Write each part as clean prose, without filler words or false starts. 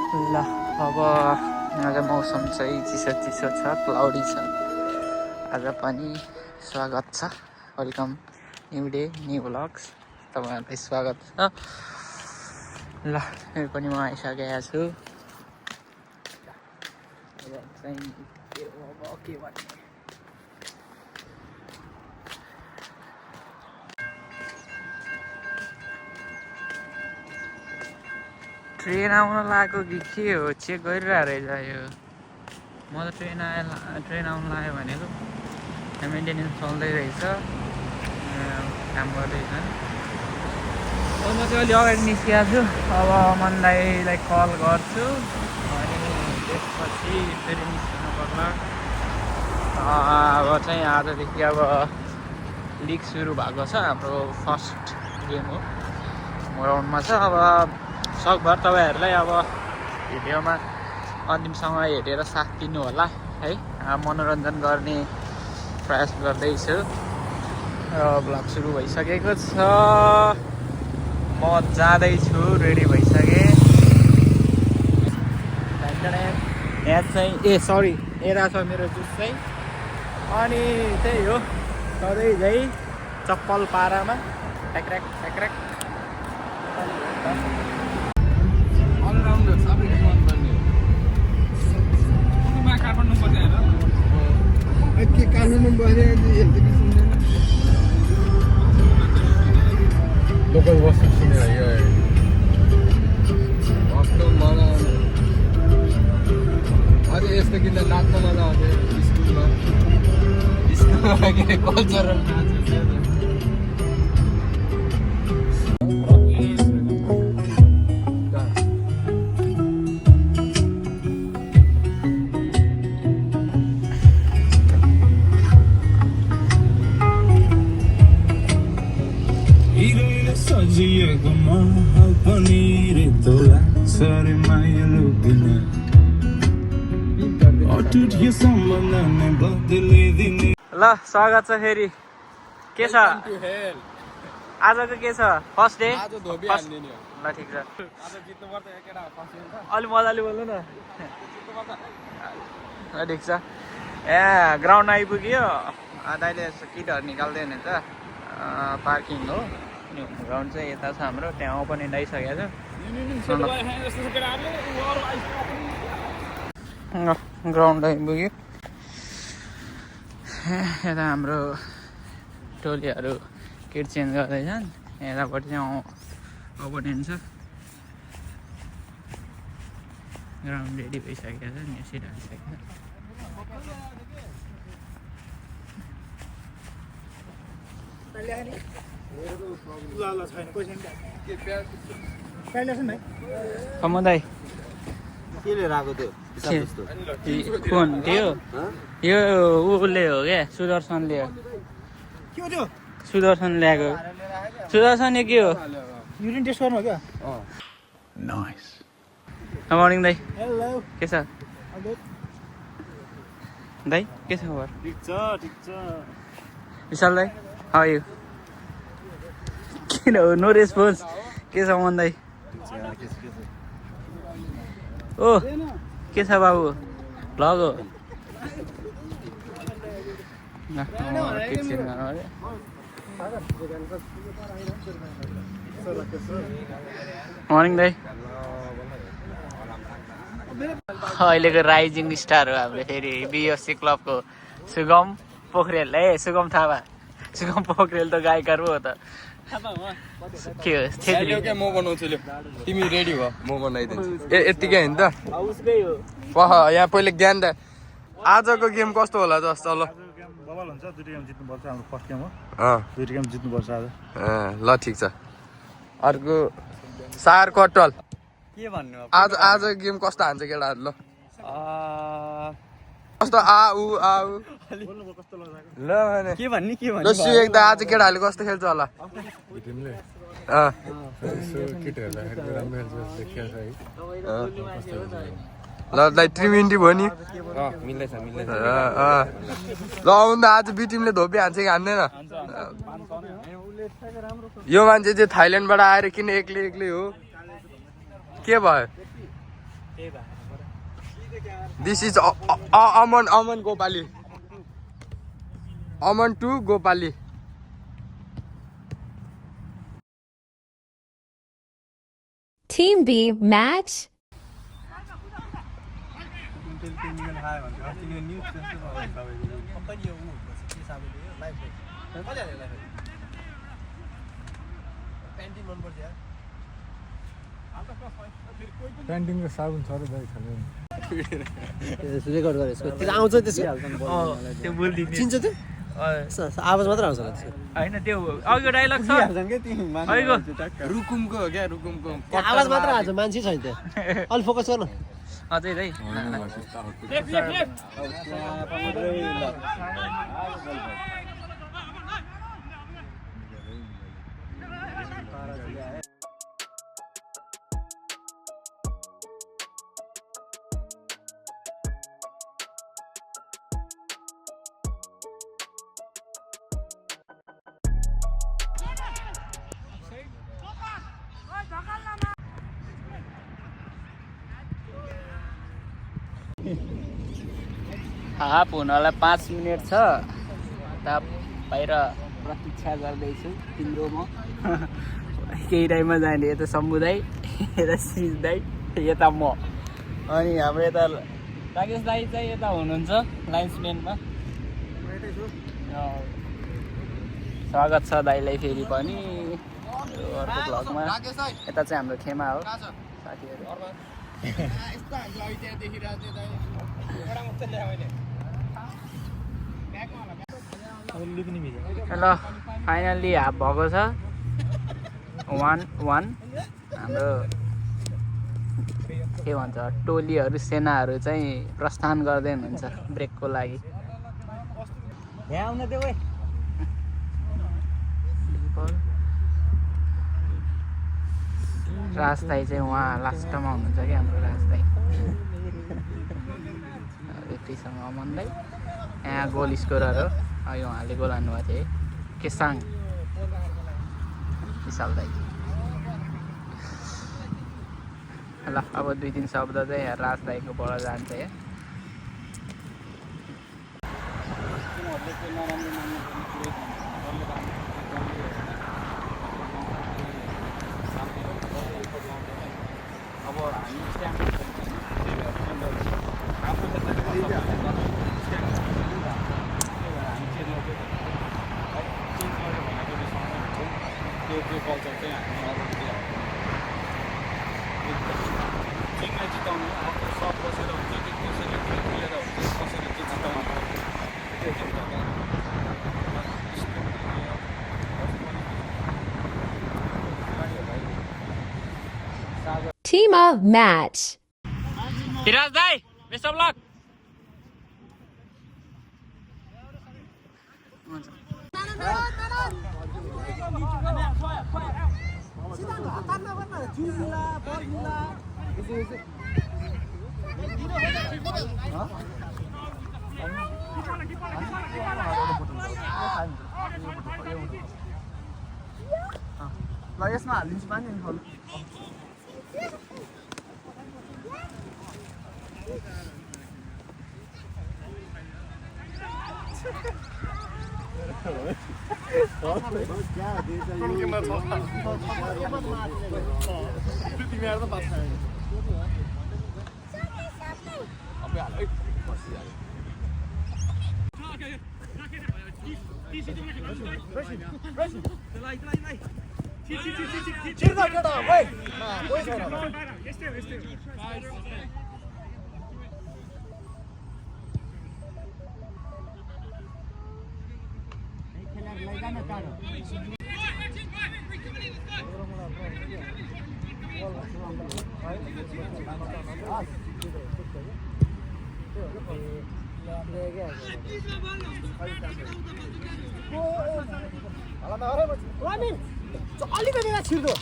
ल अब आज मौसम चाहिँ चिसो चिसो छ, क्लाउडी छ। आज पनि स्वागत छ, welcome new day new vlogs, तपाईँहरूलाई स्वागत छ। ल मेरो पनि म आइसकेको छु। के भन्ने ट्रेन आउन लागेको कि के हो, चेक गरिरहेको रहेछ यो। म त ट्रेन आउन लाग्यो भनेको मेन्टेनेन्स चल्दै रहेछ, काम गर्दैछन्। म चाहिँ अलि अगाडि निस्किएको छु। अब अमन दाइलाई कल गर्छु अनि त्यसपछि फेरि निस्किनु पर्ला। अब चाहिँ आजदेखि अब लिग सुरु भएको छ, हाम्रो फर्स्ट गेम हो, ग्राउन्डमा छ। अब सकभर तपाईँहरूलाई अब भिडियोमा अन्तिमसँग हेरेर साथ दिनु होला है, मनोरञ्जन गर्ने प्रयास गर्दैछु। र भ्लग सुरु भइसकेको छ, म जाँदैछु, रेडी भइसकेँ। यहाँ चाहिँ एरा छ मेरो जुस चाहिँ। अनि त्यही हो, सधैँ झै चप्पल पारामा ट्याक्र्याक ट्याक्र्याक। लोकल वस्तु सुनेर यो अझै यस्तो किन नाच्न मन आउँथ्यो स्कुलमा कल्चरल सजिएको महल पनि रेतोला सरे माया लुक्दिन अटुट यो सम्बन्ध नै बदलिदिने। ल स्वागत छ फेरि। के छ आजको, के छ फर्स्ट डे? ल ठिक छ, अलिक मजाले बोल्नु न। ठिक छ, ग्राउन्ड आइपुग्यो। दाइले किटहरू निकाल्दै हुनुहुन्छ, पार्किङ हो। ग्राउन्ड चाहिँ यता छ हाम्रो, त्यहाँ ओपनिङ आइसकेको छ। ग्राउन्ड आइपुग्यो। यता हाम्रो टोलीहरू किट चेन्ज गर्दैछन्। यतापट्टि चाहिँ ओपनिङ छ। ग्राउन्ड रेडी भइसकेको छ, नेसिट हालिसकेको छ। दाइ के लिएर आएको थियो? फोन थियो यो, उसले हो क्या, सुदर्शनले हो। सुदर्शन ल्याएको। सुदर्शन यो के हो? युरिन टेस्ट गर्नु हो क्या? नाइस। मर्निङ दाइ, के छ दाइ? के छ खबर? ठिक छ ठिक छ। विशाल दाइ, हाउ आर यु? किन हो नो रेस्पोन्स? के छ मन दाइ? ओ के छ बाबु, भ्लग हो? मर्निङ दाइ। अहिलेको राइजिङ स्टार हो हाम्रो फेरि बिएफसी क्लबको सुगम पोखरेल। सुगम थापा, सुगम पोखरेल त गायकर हो त। के हो क्या, म बनाउँछु ल्यो, तिमी रेडी भयो म बनाइदिन्छु। यत्तिकै होइन त? यहाँ पहिले ज्ञान द आजको गेम कस्तो होला जस्तो? ल बबाल हुन्छ, दुईटा गेम जित्नुपर्छ, हाम्रो फर्स्ट गेम हो, दुईटा गेम जित्नुपर्छ आज। ल ठिक छ। अर्को सार कटल, के भन्नु आज गेम कस्तो हान्छ केटाहरू? ल कस्तो आऊ ल के भन्ने ल सुएक दा आज केटाहरूले कस्तो खेल्छ होला? ल दाइ ट्रिमिन्टी भयो नि। मिल्दैछ मिल्दैछ। ल आउनु त, आज बी टिमले धोपी हान्छ कि हान्दैन? यो मान्छे चाहिँ थाइल्यान्डबाट आएर किन एक्लै एक्लै हो? के भयो? This is Aman Gopali Aman to Gopali Team B match. पेन्टिङको साबुन छ र दाइ खाने रेकर्ड गरे यसको त्यो आउँछ त्यसको त्यो बोलिदिने चिन्छ त्यो आवाज मात्र आउँछ होला त्यसको होइन त्यो अघिको डाइलग छ अघिको रुकुमको हो क्या रुकुमको आवाज मात्र आउँछ मान्छे छैन त्यहाँ अलि फोकस गर्नु अझै है हाफ हुनलाई 5 मिनट छ त बाहिर प्रतीक्षा गर्दैछु तिम्रो म केही टाइममा जाने यता समुदाय यता सिज दाई यता म अनि हाम्रो यता राकेश दाई चाहिँ यता हुनुहुन्छ लाइन्सम्यानमा स्वागत छ दाईलाई फेरि पनि अर्को भ्लगमा यता चाहिँ हाम्रो खेमा हो साथीहरू ल फाइनल्ली हाफ भएको छ 1-1 हाम्रो के भन्छ टोलीहरू सेनाहरू चाहिँ प्रस्थान गर्दै हुनुहुन्छ ब्रेकको लागि राज दाई चाहिँ उहाँ लास्टमा हुनुहुन्छ कि हाम्रो राज दाई रेफ्रीसँग अमन दाई यहाँ गोल स्कोरर हो अघि उहाँले गोल हान्नुभएको थियो केसाङ विशाल दाई ल अब 2-3 शब्द चाहिँ राज दाईकोबाट जान्छ है Team of match. Hiraz Dai, best of luck. ल यसमा हालिदिन्छु पानी नि खोल अलिकति छिर्दो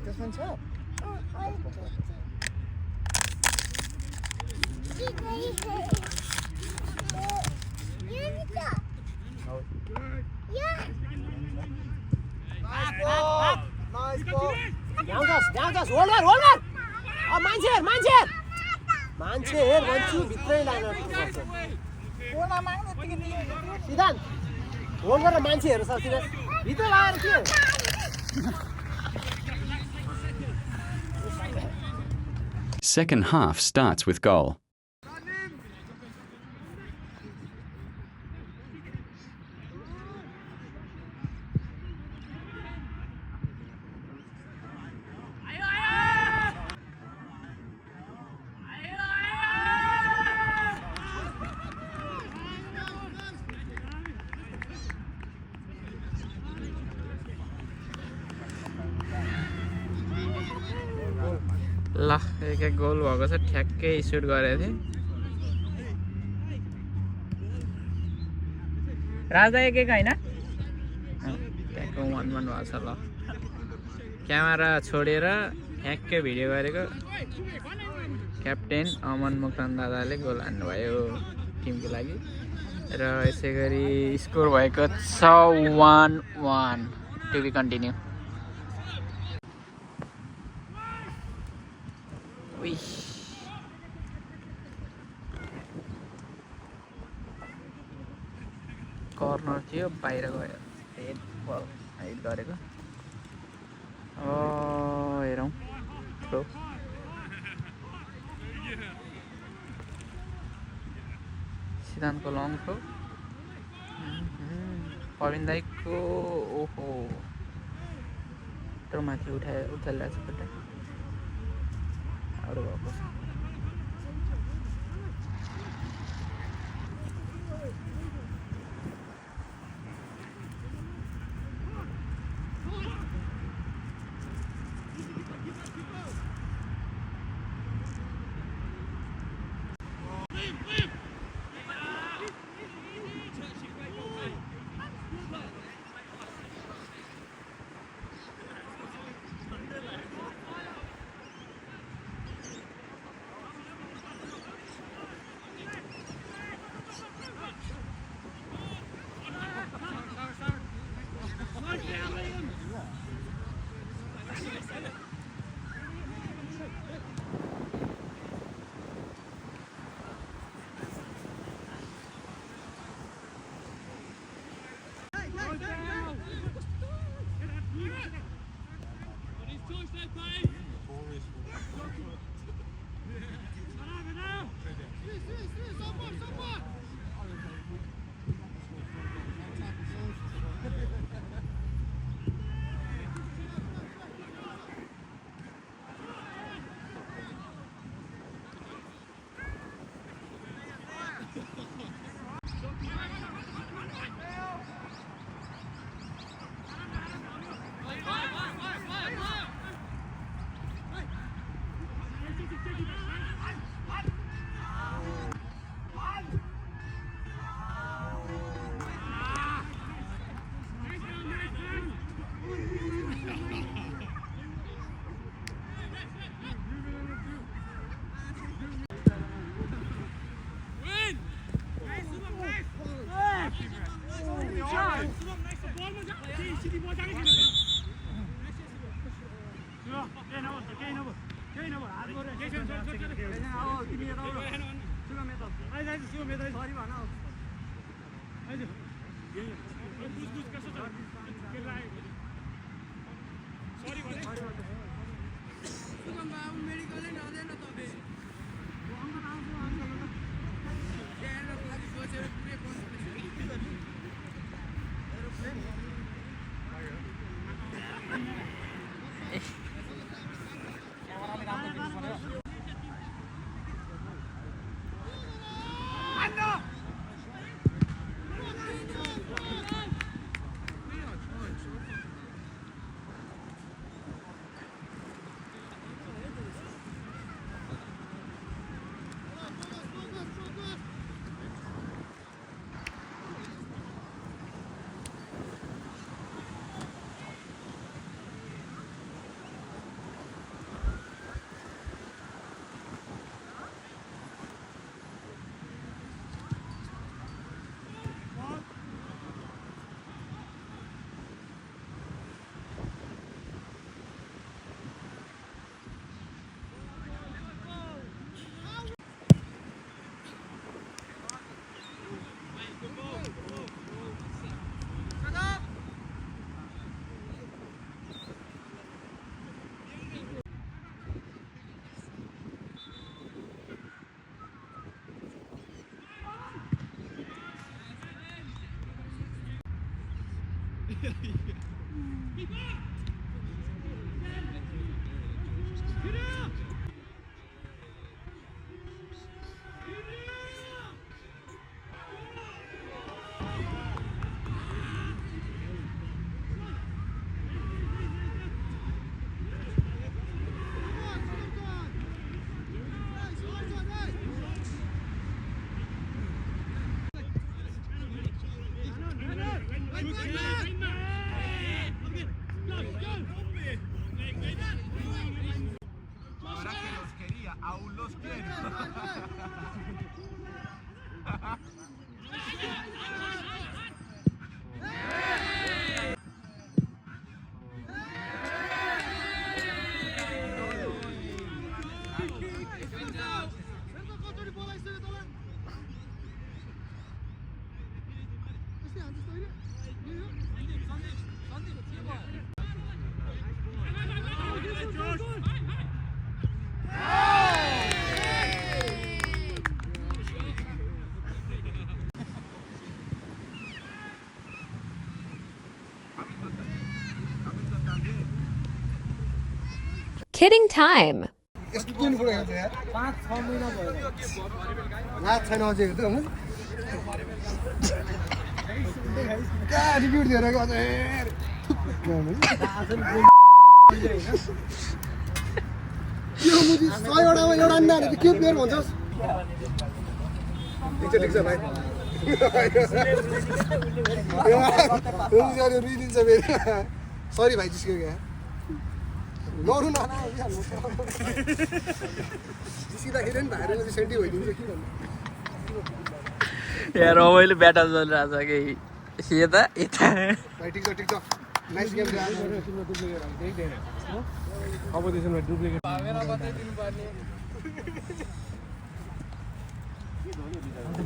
त्यसमा छ मान्छे हेर भन्छु भित्रै लान सिद्धान्त होल गरेर मान्छे हेर सक्दिन भित्र लाएर के Second half starts with goal. ल एक गोल भएको छ ठ्याक्कै सुट गरेको थिएँ राजा एक होइन ठ्याक्कै 1-1 भएको छ ल क्यामेरा छोडेर ठ्याक्कै भिडियो गरेको क्याप्टेन अमन मोक्तान दादाले गोल हान्नुभयो टिमको लागि र यसै गरी स्कोर भएको छ 1-1 टु बी कन्टिन्यू कर्नर थियो बाहिर गयो हेड बल हेड गरेको हेरौँ थ्रो सिद्धान्तको लङ थ्रो प्रवीण दाईको ओहो यत्रो माथि उचालिरहेको छ खुट्टा अरू भएको छ Kidding time. यस्तो किन पुरो हेर्छ यार 5-6 महिना भयो याद छैन अझै त म क्या रिभ्यु दिएर गयो यो मुजी 100 वटामा एउटा अन्ना हाले के प्लेयर भन्छस् ठिक छ भाइ यो रिलिन्छ फेरि सरी भाइ जिस्क्यो क्या नरु न जिस्किँदाखेरि नि भाइहरू सेन्टी भइदिन्छ के भन्नु यार रमाइलो ब्याटल चलिरहेको छ कि यता यता भाइ ठिक छ नाइस गेम अब त्यसमा डुप्लिकेट भागेर मात्रै दिनुपर्ने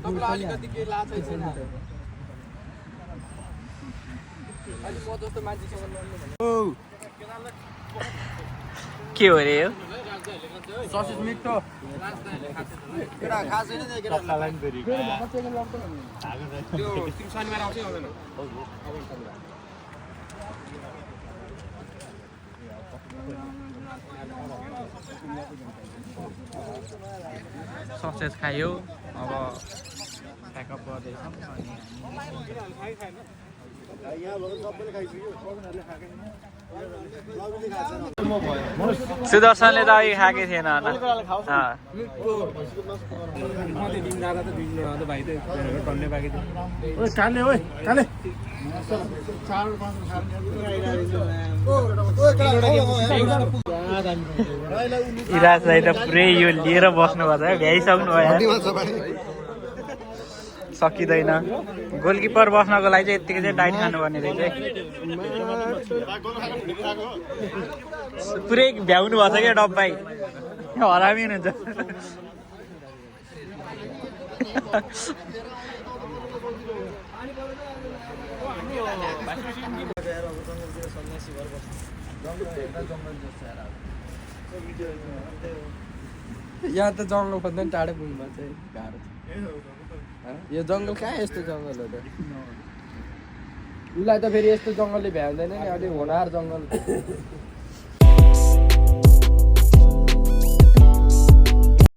तपाईँलाई अलिकति केही लाज छैन अलि म जस्तो मान्छेसँग लड्नु भने के हो रे यो ससेज मिठो केटा खास छैन त्यो केटा त्यो तिमी शनिबार आउँछै आउँदैन ससेज खायो अब प्याकअप गर्दैछौँ सुदर्शनले त अघि खाएकै थिएन इराज भाइ त पुरै यो लिएर बस्नुभएको छ भ्याइसक्नु भयो सकिँदैन गोलकिपर बस्नको लागि चाहिँ यत्तिकै चाहिँ डाइट खानुपर्ने रहेछ पुरै भ्याउनु भएको छ क्या डब्बाई हरामी हुनुहुन्छ यहाँ त जङ्गल खोज्दा नि टाढै पुग्नु चाहिँ गाह्रो यो जङ्गल कहाँ यस्तो जङ्गल हो त उसलाई त फेरि यस्तो जङ्गलले भ्याउँदैन नि अलि होनार जङ्गल